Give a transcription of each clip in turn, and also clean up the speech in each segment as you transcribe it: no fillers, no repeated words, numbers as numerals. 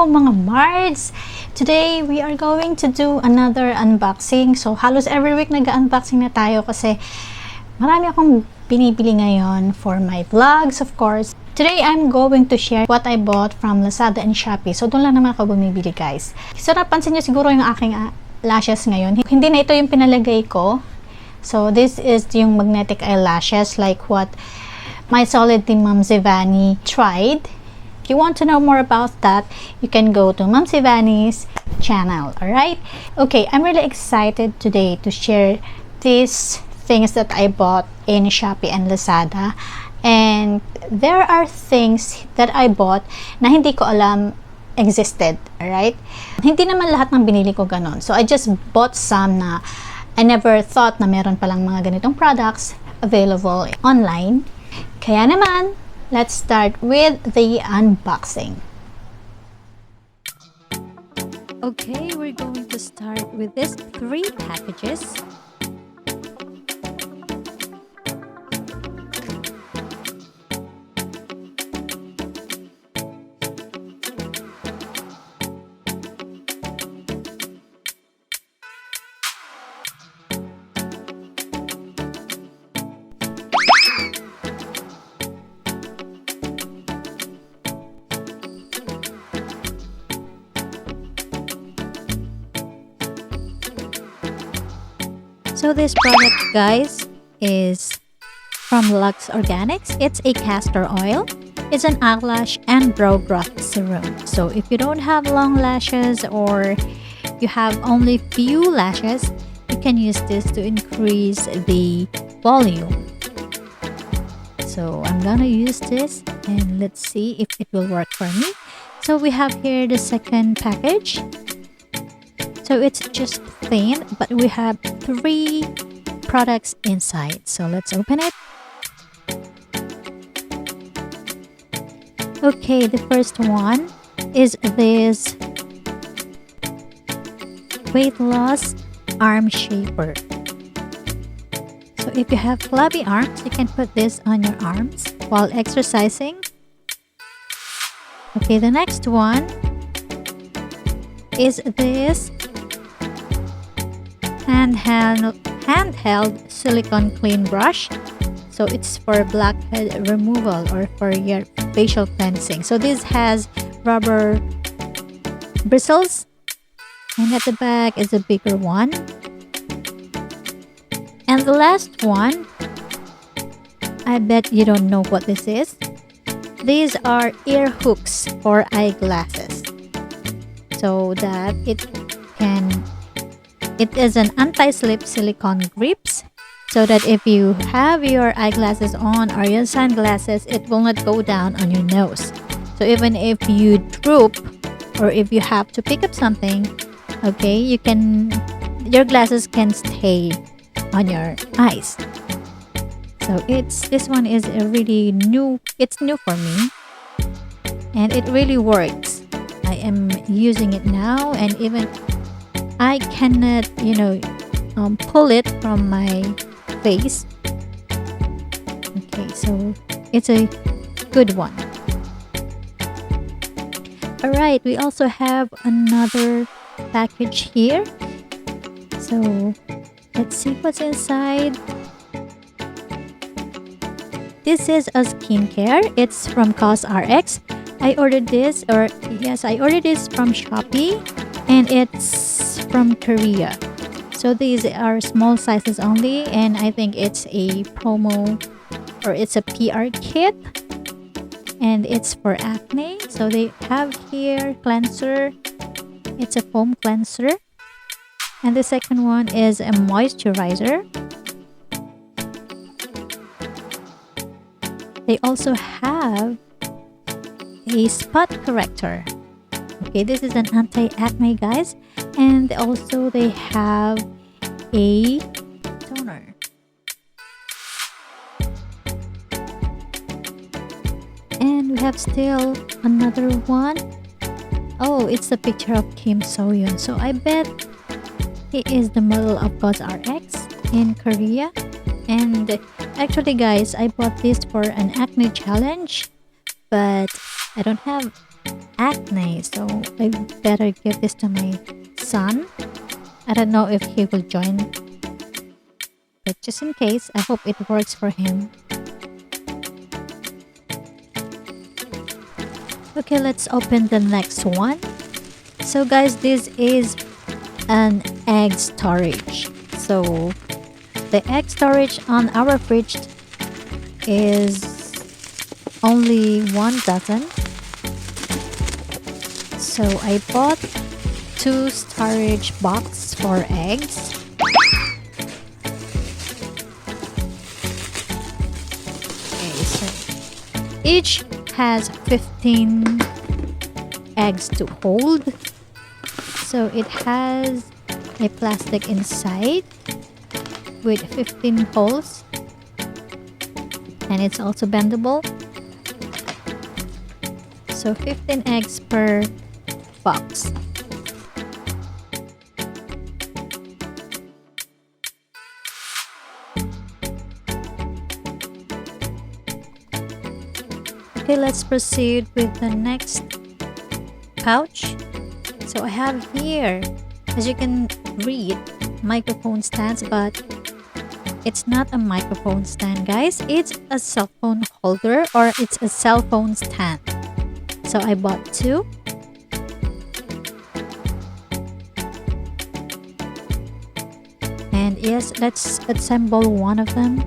mga Mards! Today, we are going to do another unboxing. So, halos every week nag-unboxing na tayo kasi marami akong binibili ngayon for my vlogs, of course. Today, I'm going to share what I bought from Lazada and Shopee. So, doon lang naman ako bumibili, guys. So, napansin nyo siguro yung aking lashes ngayon. Hindi na ito yung pinalagay ko. So, this is yung magnetic eyelashes like what my solid team Ma'am Zivani tried. If you want to know more about that, you can go to Ma'am Zivani's channel. Alright? Okay, I'm really excited today to share these things that I bought in Shopee and Lazada. And there are things that I bought na hindi ko alam existed. Alright? Hindi naman lahat ng binili ko ganon. So, I just bought some na I never thought na meron palang mga ganitong products available online. Kaya naman, let's start with the unboxing. Okay, we're going to start with these 3 packages. So this product, guys, is from Lux Organics. It's a castor oil. It's an eyelash and brow growth serum. So if you don't have long lashes or you have only few lashes, you can use this to increase the volume. So I'm gonna use this and let's see if it will work for me. So we have here the second package. So it's just thin, but we have 3 products inside. So let's open it. Okay, the first one is this weight loss arm shaper. So if you have flabby arms, you can put this on your arms while exercising. Okay, the next one is this handheld silicone clean brush. So it's for blackhead removal or for your facial cleansing. So this has rubber bristles, and at the back is a bigger one. And the last one, I bet you don't know what this is. These are ear hooks for eyeglasses, so that it is an anti-slip silicone grips, so that if you have your eyeglasses on or your sunglasses, it will not go down on your nose. So even if you droop or if you have to pick up something, okay, your glasses can stay on your eyes. So this one is a really new, it's new for me, and it really works. I am using it now, and even I cannot, pull it from my face. Okay, so it's a good one. Alright, we also have another package here. So let's see what's inside. This is a skincare. It's from CosRx. I ordered this from Shopee, and it's from Korea. So these are small sizes only, and I think it's a promo, or it's a PR kit, and it's for acne. So they have here cleanser. It's a foam cleanser, and the second one is a moisturizer. They also have a spot corrector. Okay, this is an anti-acne, guys, and also they have a toner. And we have still another one. Oh, it's a picture of Kim So-yoon. So I bet he is the model of CosRx in Korea. And actually, guys, I bought this for an acne challenge, but I don't have acne, so I better give this to my son. I don't know if he will join, but just in case, I hope it works for him. Okay, let's open the next one. So guys, this is an egg storage. So the egg storage on our fridge is only 1 dozen. So I bought 2 storage box for eggs. Okay, so each has 15 eggs to hold. So it has a plastic inside with 15 holes, and it's also bendable. So 15 eggs per box. Okay, let's proceed with the next pouch. So I have here, as you can read, microphone stands, but it's not a microphone stand, guys. It's a cell phone holder, or it's a cell phone stand. So I bought 2. And yes, let's assemble one of them.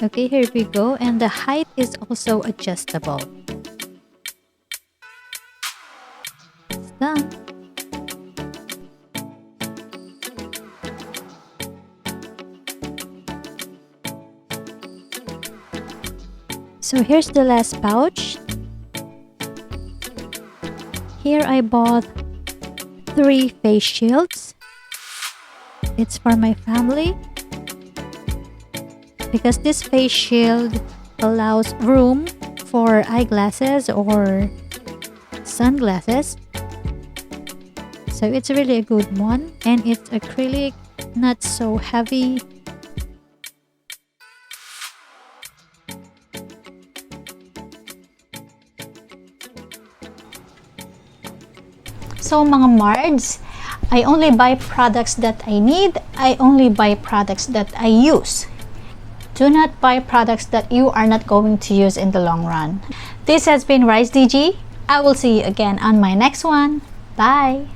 Okay, here we go, and the height is also adjustable. It's done. So here's the last pouch. Here I bought 3 face shields. It's for my family, because this face shield allows room for eyeglasses or sunglasses. So it's really a good one, and it's acrylic, not so heavy. So mga Mards, I only buy products that I need. I only buy products that I use. Do not buy products that you are not going to use in the long run. This has been Ryce DG. I will see you again on my next one. Bye!